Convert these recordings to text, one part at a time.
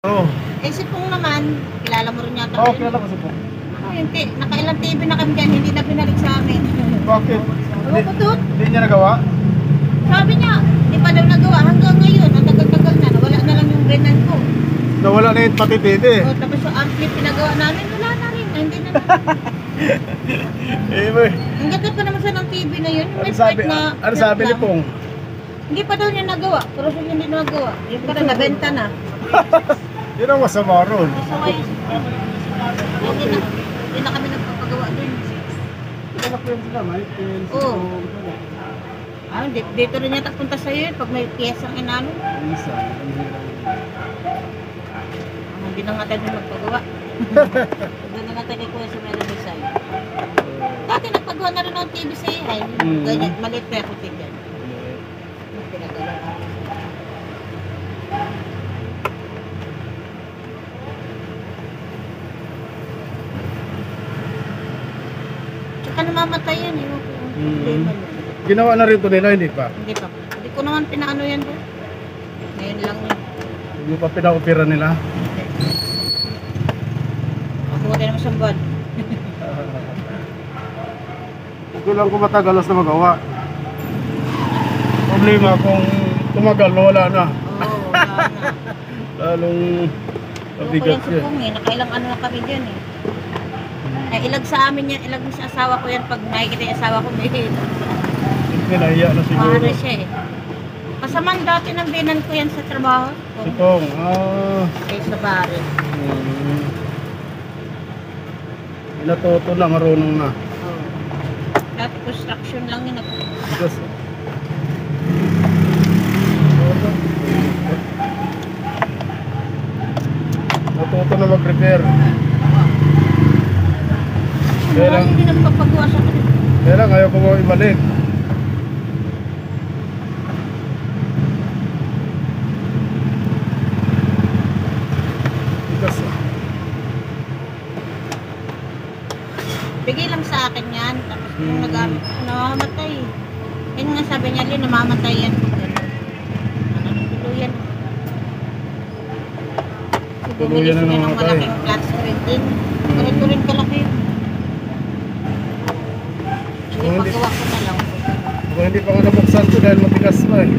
Oo. Eh si Pong naman, kilala mo rin yata. Oo, yun. kilala ko si Pong. Oh, hindi. Nakailang TV na kami dyan, hindi na binalik sa amin. Bakit? Ewan ko doon. Hindi niya nagawa? Sabi niya, hindi pa daw nagawa. Hanggang ngayon, ang tagal-tagal na. Nawala na lang yung Renan ko. Nawala na yung pati titi. Oh, tapos yung ampli pinagawa namin, wala na rin. Ay, hindi na na. Eh, boy. Ang ganda pa naman sa ng TV na yun. May Ano sabi, part na ano sabi ni lang. Pong? Hindi pa daw niya nagawa. Pero siya hindi nagawa. Yung parang nabenta na. Yun ang masama ron. So, hindi na kami nagpapagawa doon. Ano po yun sila, Mike? Oo. Ah, dito rin yata punta sa'yo yun pag may piyesang inano. Hindi na nga tayo magpagawa. Doon na nga tayo kay Kuya sa Mero Bisay. Dati nagpagawa na rin ng TV sa ay ganyan, maliit pa ako tigyan. Pinagala. Tsaka namamatay yan eh. Ginawa na rin ito nila, hindi pa? Hindi pa. Hindi ko naman pinaano yan doon. Ngayon lang yun. Hindi pa pinaopera nila? Ako rin naman siyang buwan. Ito lang kung matagalas na magawa. Problema kung tumagal, wala na. Oo, wala na. Lalong mabigat siya. Nakailang ano na kami dyan eh. Ay, ilag sa amin yan, ilag sa asawa ko yan pag nakikita yung asawa ko may Hindi, nahiya na siguro. mahara siya eh. Kasaman dati ng binan ko yan sa trabaho. Si Pong, Kay sa bari. Natuto na, marunong na. Oo. Dati construction lang yun ako. Because, natuto na mag-repair. Kaya lang, Hindi nagpapagawa sa kanila. kaya lang ayaw ko mo ibalik. Because, Bigay lang sa akin yan. Tapos kung namamatay. Yun nga sabi niya, Lin, namamatay yan. Ano, tuluyan. Bumili Tuluyan na sila ng namamatay. malaking flat screen din. Ganito rin kalaki. Sige, Hindi. paggawa ko na lang. kung hindi pa nga nabuksan ko dahil matigas pa eh.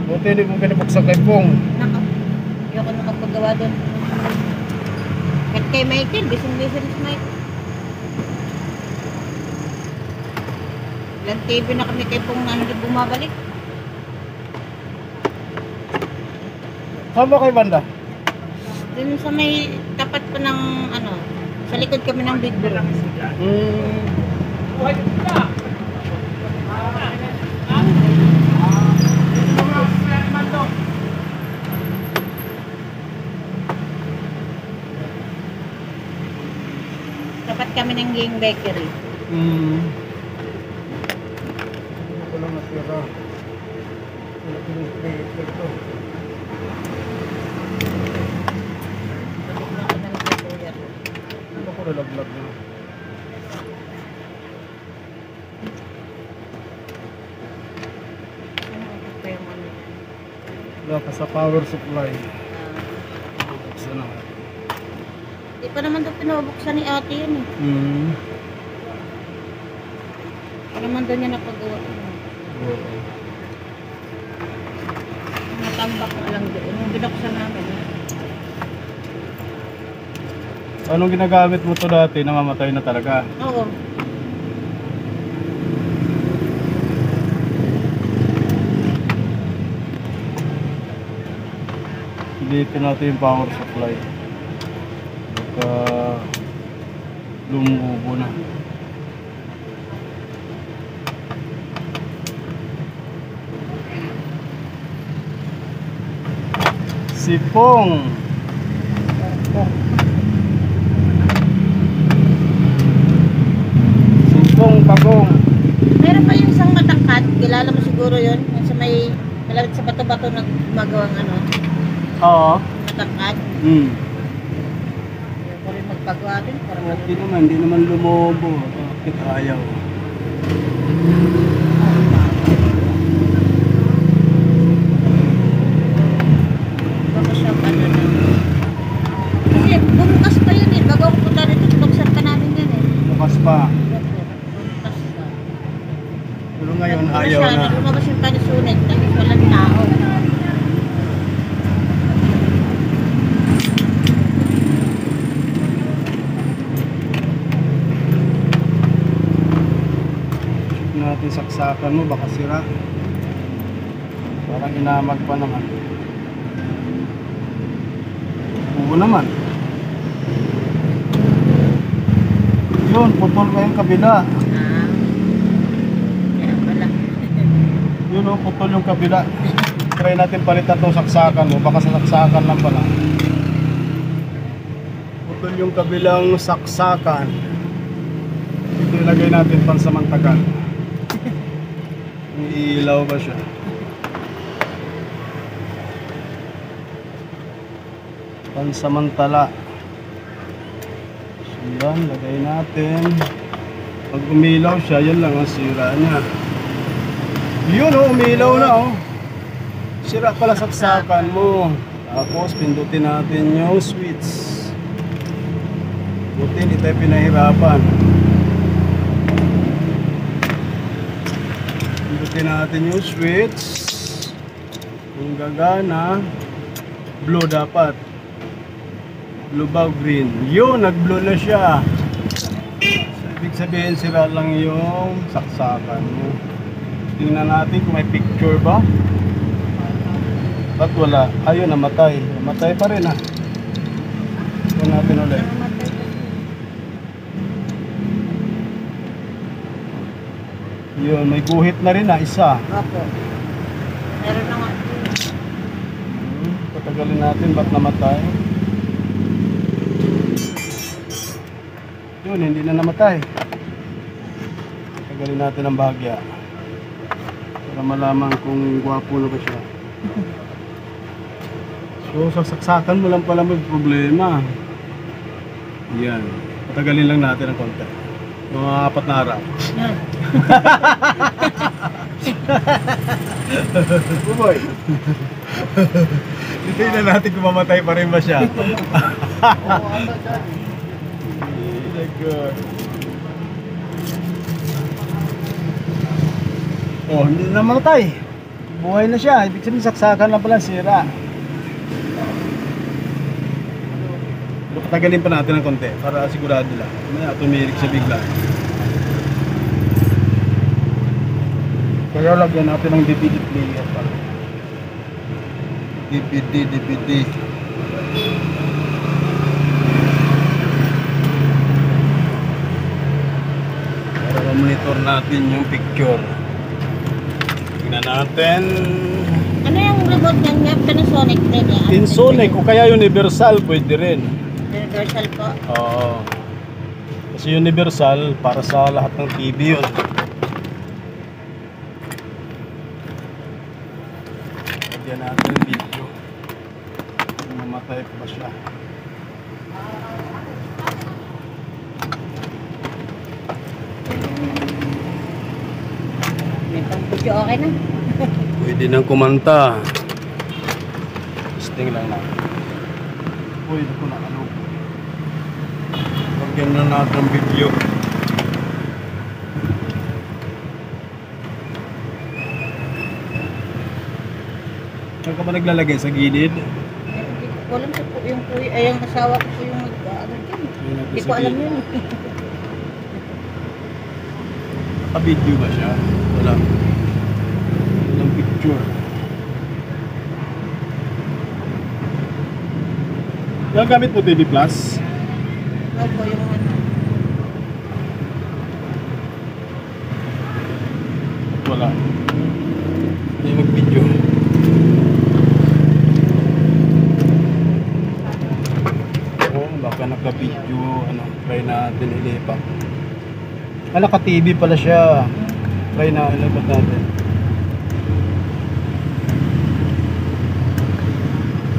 Buti hindi mo pinabuksan kay Pong. Nako, ayoko na magpagawa doon. Kahit kay Michael, bising-bising si Michael. Ilang TV na kami kay Pong na hindi bumabalik. Saan ba kay banda? Dun sa may tapat pa ng ano, sa likod kami ng Big Bro. Tapat kami ng Ging Bakery. Ako lang natira. Wala ko yung plate ito. Balik na ako ng Bakery. Ano ko nalaglag na? Ano ang yung ano? Wala pa sa power supply. Ah, Buksan na. Di pa naman ito pinabuksan ni ate yun eh. Para naman doon niya napagawa. Natambak na lang doon. Yung binuksan namin. Anong ginagamit mo to dati? Namamatay na talaga. Oo. Dito natin yung power supply. Baka lumubo na. Sipong. Sipong pagong. Meron pa yung isang matangkad. Kilala mo siguro yun. Yung sa may malapit sa bato-bato na gumagawang ano. Oo. Matangkad. Hmm. Ayaw ko rin pagawa din. Okay naman, hindi naman lumobo. Bakit ayaw? Baka siya ano na. Kasi bumukas pa yun eh. Bago ako punta dito, binuksan pa namin yan eh. Bukas pa. Bumukas pa. Pero ngayon, Ano ayaw siya, na. lumabas yung panisulit. Tapos walang tao. Natin saksakan mo, baka sira. Parang inamag pa naman. Oo naman. Yun, putol pa yung kabila. Kaya pala. Yun o, putol yung kabila. Try natin palitan tong saksakan mo, baka sa saksakan lang pala. Putol yung kabilang saksakan. Ito ilagay natin pansamantagal. Iilaw ba siya? Pansamantala. So yan, lagay natin. Pag umilaw siya, yan lang ang sira niya. Yun o, umilaw na o. Sira pala saksakan mo. Tapos pindutin natin yung switch. Buti hindi tayo pinahirapan. Pindutin natin yung switch. Kung gagana, blue dapat. Blue ba green? Yun, nag-blue na siya. So, ibig sabihin sira lang yung saksakan mo. Tingnan natin kung may picture ba. Ba't wala? Ayun, namatay. Namatay pa rin ah. Tingnan natin ulit. Yun, may guhit na rin ah, isa. Opo. Meron na nga. Patagalin natin, ba't namatay? Yun, hindi na namatay. Patagalin natin ang bahagya. Para malaman kung gwapo na ba siya. So, sasaksakan mo lang pala may problema. Yan. Patagalin lang natin ang konti. Mga 4 na araw. Yan. Buboy. Tingnan natin kung mamatay pa rin ba siya. Oh, hindi na namatay. Buhay na siya. Ibig sabihin saksakan lang pala sira. Patagalin pa natin ng konti para sigurado lang. May tumirik siya bigla. Kaya lagyan natin ng DVD player para. DVD. Para ma-monitor natin yung picture. Tingnan natin. Ano yung remote niya? Panasonic din yan? Insonic o kaya universal pwede rin. Universal po. Oo. Kasi universal para sa lahat ng TV yun. Lagyan natin yung video. Kung mamatay pa ba siya. May pang-video okay na. Pwede nang kumanta. Testing lang natin. Uy, naku na ano. Lagyan na natin ang video. Saan ka ba naglalagay? Sa gilid? Walang sa po yung kuya, ay yung asawa ko po yung ano dyan. Hindi ko alam yun. Naka-video ba siya? Wala. Walang picture. Yung gamit mo TV Plus? Opo, yung ano. Wala. Hindi mag-video. Oh, baka naka-video. Ano, try natin ilipat. Ah, naka-TV pala siya. Try na ilipat natin.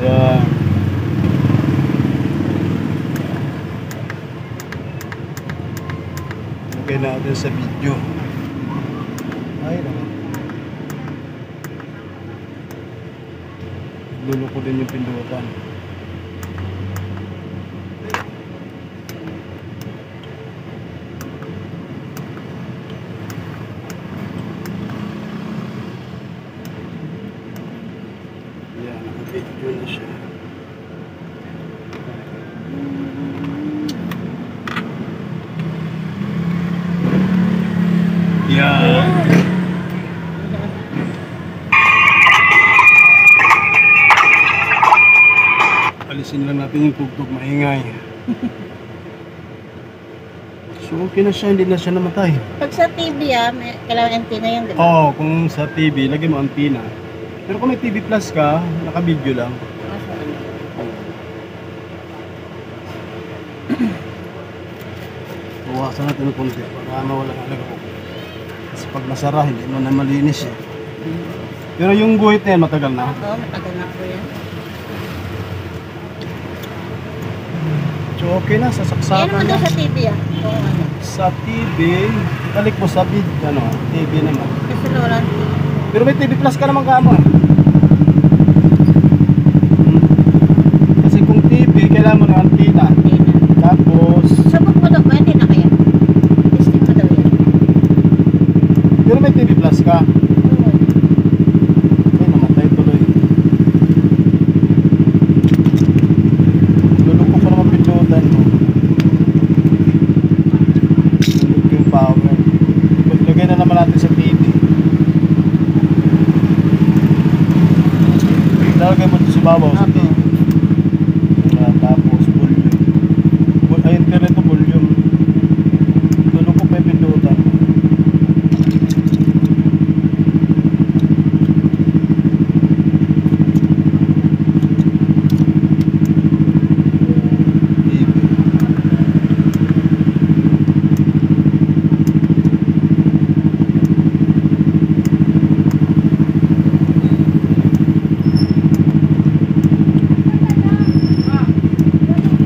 Yan. Lagay natin sa video. Ay naman. Luluko din yung pindutan. Yan, naka-video na siya. Yan. Alisin lang natin yung tugtog maingay. So okay na siya, hindi na siya namatay. Pag sa TV may kailangan antenna yan, di ba? Oo, kung sa TV, lagyan mo antenna. Pero kung may TV Plus ka, naka-video lang. Bawasan natin ng konti para mawala ang alagok. Kasi pag nasara, hindi mo na malinis eh. Pero yung guhit na yan, matagal na. Oo, matagal na po yan. So okay na, Yan sasaksakan naman na. daw sa TV Oo, ano. Sa TV, balik mo sa TV naman. Kasi wala TV. Pero may TV Plus ka naman kamo. Kasi kung TV, kailangan mo ng antenna. Antenna. Tapos, Sabog mo daw ba? Hindi na kaya? Testing mo daw yan. pero may TV Plus ka. Oo. Ay, namatay tuloy. Luloko pa naman pindutan mo. Lulog yung power. Lagay na naman natin sa TV. Lalagay mo dito sa babaw sa TV. Tapos volume. Ay, internet to volume. Luloko pa yung pindutan.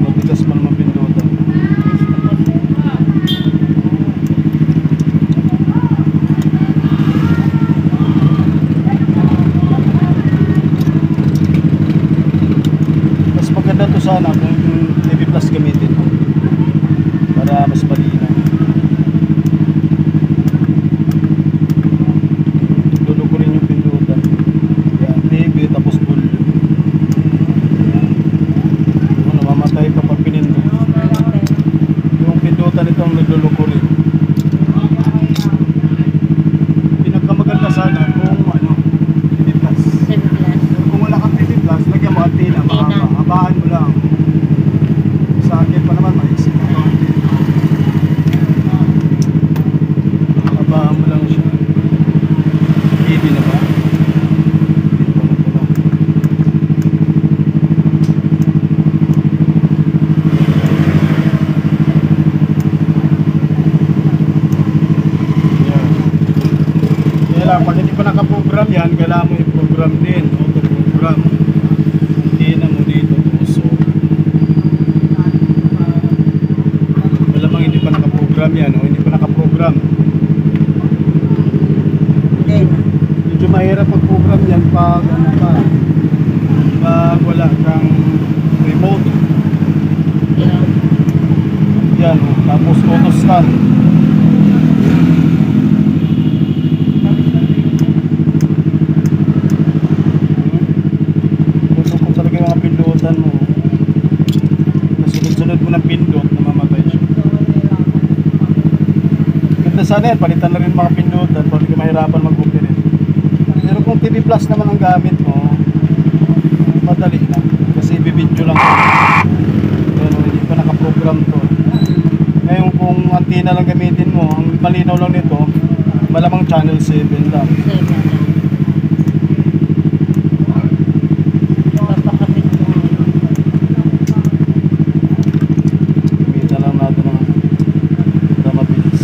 Matigas man mapindutan. Mas maganda to sana kung TV Plus gamitin mo para mas malinaw. Dulo ko rin yung pindutan. Yan, TV tapos volume. Namamatay pa pag pinindot. Yung pindutan nito ang nagluloko rin. Pinagkamaganda sana kung TV Plus. 7 plus. Kung wala kang TV Plus, lagyan mo antenna. Antenna. Habaan mo lang. Sa akin pa naman, maisip mo ito. Habaan mo lang siya. TV na ba? Dito na pala. Yan. Kaya lang, pag hindi pa nakaprogram yan, kailangan mo i-program din. Auto-program. Antenna mo dito, tusok. Malamang hindi pa nakaprogram yan, o hindi pa nakaprogram. Then, Medyo mahirap mag-program yan pag pag wala kang remote. yeah. Yan, tapos auto start. Tutok ko talaga yung mga pindutan mo. Nasunod-sunod mo ng pindot, namamatay siya. Ganda sana yan, palitan na rin mga pindutan para hindi ka mahirapan mag-operate. Pero kung TV Plus naman ang gamit mo, madali lang. Kasi bibidyo lang. Pero hindi pa nakaprogram to. Ngayon kung antenna lang gamitin mo, ang malinaw lang nito, malamang channel 7 lang. 7 lang. Papakapit mo. Gamitan lang natin ng para mabilis.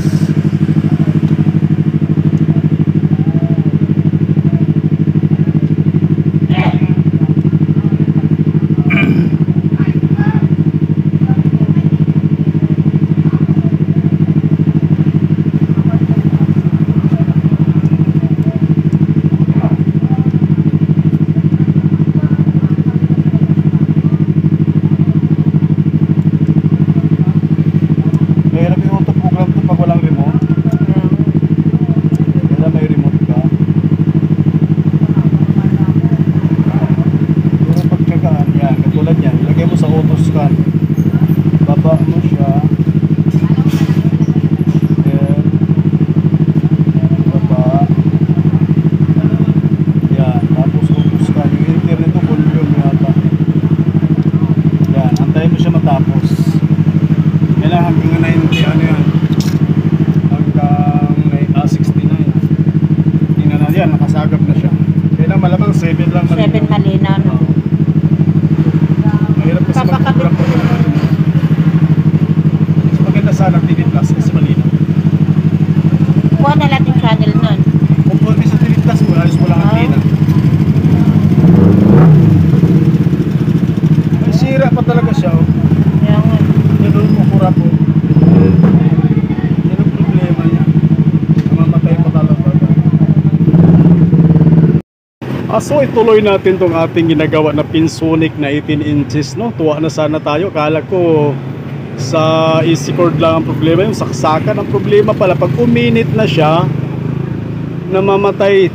Plus kasi malinaw. Kuha na natin channel nun. Kung pwede sa TV Plus mo, halos wala kang lina. May sira pa talaga siya. Oh. Kaya nga. Ganun mo kura po. Yan ang problema niya. Namamatay pa talaga. So ituloy natin tong ating ginagawa na Pinsonic na 18 inches, no? Tuwa na sana tayo. Kala ko sa easy cord lang ang problema, yung saksakan ang problema pala. Pag uminit na siya, namamatay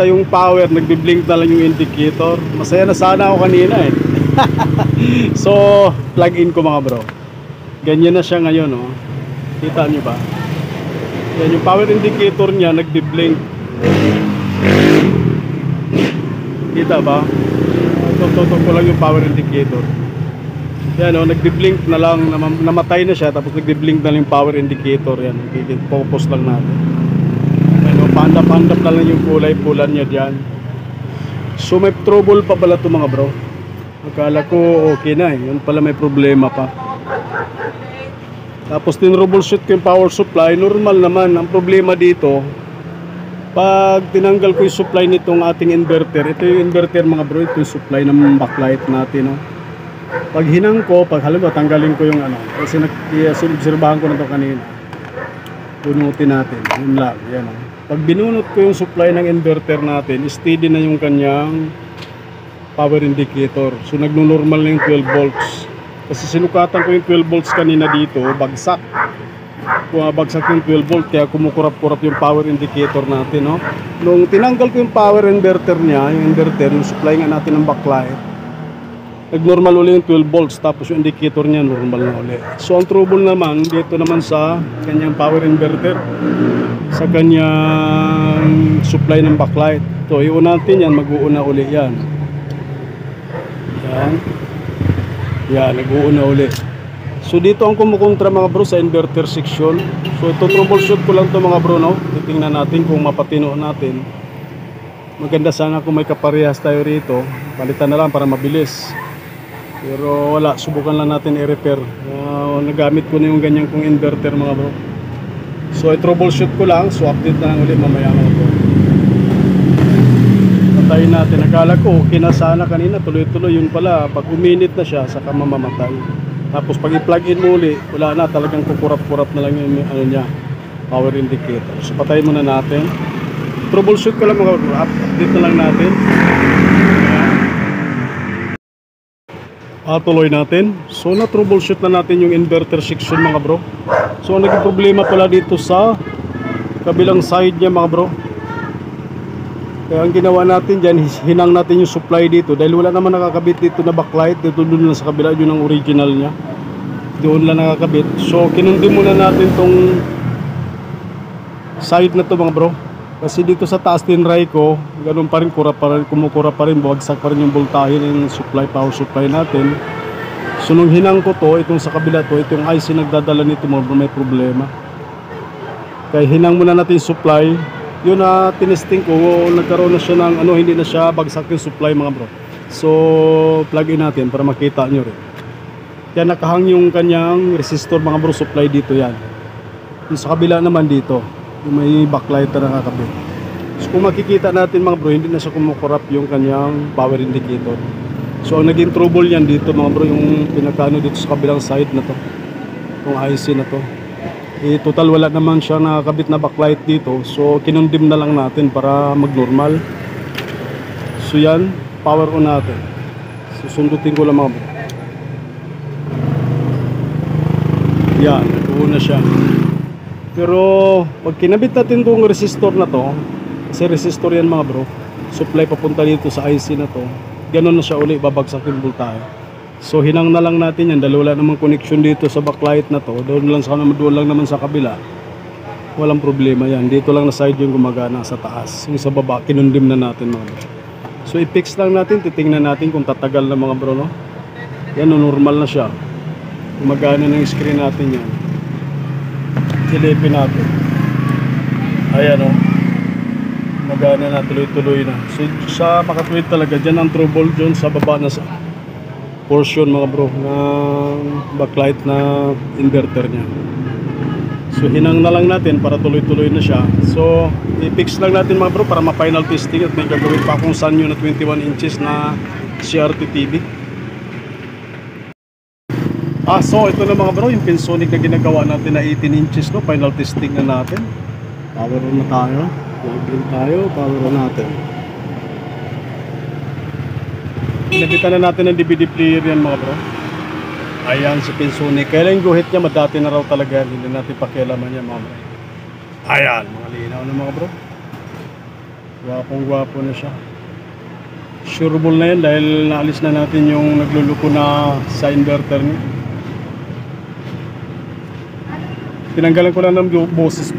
yung power, nagbi-blink na lang yung indicator. Masaya na sana ako kanina eh. So plug in ko mga bro. Ganyan na siya ngayon, no? Kita nyo ba? Yan yung power indicator niya, nagbi-blink. Kita ba? Tutok ko lang yung power indicator. Yan o, nagbi-blink na lang, namatay na siya, tapos nagbi-blink na lang yung power indicator. Yan, focus lang natin. Yan o, pandap-pandap na lang yung kulay pulan niya dyan. So may trouble pa pala ito mga bro. Akala ko okay na eh, yun pala may problema pa. Tapos tin-troubleshoot ko yung power supply, normal naman. Ang problema dito, pag tinanggal ko yung supply nitong ating inverter, ito yung inverter mga bro, ito yung supply ng backlight natin, no? Pag hinang ko, pag halimbawa tanggalin ko yung ano, kasi sinobserbahan ko na ito kanina, bunutin natin, yun lang, yan, no? Pag binunot ko yung supply ng inverter natin, steady na yung kanyang power indicator. So nagno-normal na yung 12 volts. Kasi sinukatan ko yung 12 volts kanina dito, bagsak. Bumabagsak yung 12 volt, kaya kumukurap-kurap yung power indicator natin, no? Nung tinanggal ko yung power inverter niya, yung inverter, yung supply nga natin ng backlight, nag-normal uli yung 12 volts, tapos yung indicator niya normal na uli. So ang trouble naman dito naman sa kanyang power inverter, sa kanyang supply ng backlight. So iuna natin yan, mag-uuna uli yan. Yan, nag-uuna uli. So dito ang kumukontra mga bro sa inverter section. So ito troubleshoot ko lang to mga bro, no? Titingnan natin kung mapatino natin. Maganda sana kung may kaparehas tayo rito. Palitan na lang para mabilis. Pero wala, subukan lang natin i-repair. Nagamit ko na yung ganyan kong inverter mga bro. So i-troubleshoot ko lang. So update na lang ulit mamaya mga bro. Patayin natin. Akala ko okay na sana kanina. Tuloy-tuloy, yun pala. Pag uminit na siya, saka mamamatay. Tapos pag i-plug in mo ulit, wala na, talagang kukurap-kurap na lang yung ano niya, power indicator. So patayin muna natin. Troubleshoot ko lang mga bro, update na lang natin. Tuloy natin. So na troubleshoot na natin yung inverter section mga bro. So naging problema pala dito sa kabilang side niya mga bro. Kaya ang ginawa natin dyan, hinang natin yung supply dito. Dahil wala naman nakakabit dito na backlight. Dito doon lang sa kabila, yun ang original nya. Doon lang nakakabit. So kinundim muna natin tong side na to mga bro. Kasi dito sa taas tinry ko, ganun pa rin, kumukura pa rin, buwagsak pa rin yung voltahe ng supply, power supply natin. So nung hinang ko to, itong sa kabila to, itong IC nagdadala nito mga bro, may problema. Kaya hinang muna natin supply. Yun na tinesting ko, nagkaroon na siya ng ano, hindi na siya bagsak yung supply mga bro. So plug in natin para makita nyo rin. Yan, nakahang yung kanyang resistor mga bro, supply dito yan. Yung sa kabila naman dito, yung may backlight na nakakabit. So kung makikita natin mga bro, hindi na siya kumukurap yung kanyang power indicator. So ang naging trouble yan dito mga bro, yung pinakano dito sa kabilang side na to, yung IC na to. Total wala naman siya nakakabit na backlight dito. So kinundim na lang natin para mag-normal. So yan, power on natin. Susundutin ko lang mga bro. Yan, nag-uuna siya. Pero pag kinabit natin itong resistor na to, kasi resistor yan mga bro, supply papunta dito sa IC na to, ganun na siya uli, babagsak yung voltahe. So hinang na lang natin yan dahil wala namang connection dito sa backlight na to. Doon lang naman sa kabila. Walang problema yan. Dito lang na side yung gumagana sa taas. Yung sa baba, kinundim na natin mga bro. So i-fix lang natin, titingnan natin kung tatagal na mga bro, no? Yan, normal na siya. Gumagana na yung screen natin yan. Silipin natin. Ayan o. Magana na, tuloy-tuloy na. So sa makatwid talaga, dyan ang trouble dyan sa baba na sa portion mga bro ng backlight na inverter niya. So hinang na lang natin para tuloy-tuloy na siya. So i-fix lang natin mga bro para ma-final testing at may gagawin pa akong Sanyo na 21 inches na CRT TV. So ito na mga bro, yung Pensonic na ginagawa natin na 18 inches, no? Final testing na natin. Power on na tayo. Plug-in tayo, power on natin. Pinabitan na natin ng DVD player yan mga bro. Ayan si Pensonic. Kaya lang yung guhit niya, madati na raw talaga. Hindi natin pakialaman yan mga bro. Ayan, mga linaw na mga bro. Gwapong gwapo na siya. Sureable na yan dahil naalis na natin yung nagluluko na sa inverter niya. Tinanggalan ko lang ng boses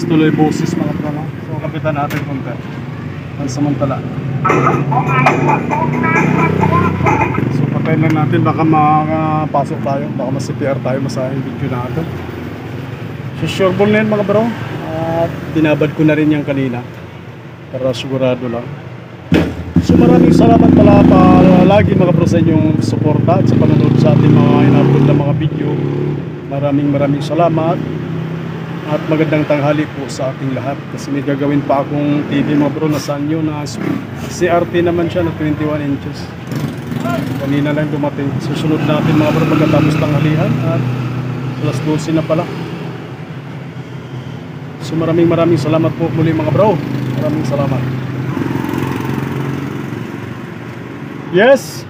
tuloy boses mga bro. No? So kapitan natin konti. Pansamantala. So patayin lang natin, baka makapasok tayo, baka mas-CPR tayo, masayang video natin. So sureable na yan mga bro. At binabad ko na rin yan kanina para sigurado lang. So maraming salamat pala lagi mga bro sa inyong suporta at sa panonood sa ating mga in-upload na mga video. Maraming salamat at magandang tanghali po sa ating lahat. Kasi may gagawin pa akong TV mga bro na Sanyo na CRT naman siya na 21 inches. Kanina lang dumating. Susunod natin mga bro pagkatapos tanghalian at alas 12 na pala. So maraming salamat po muli mga bro. Maraming salamat. Yes.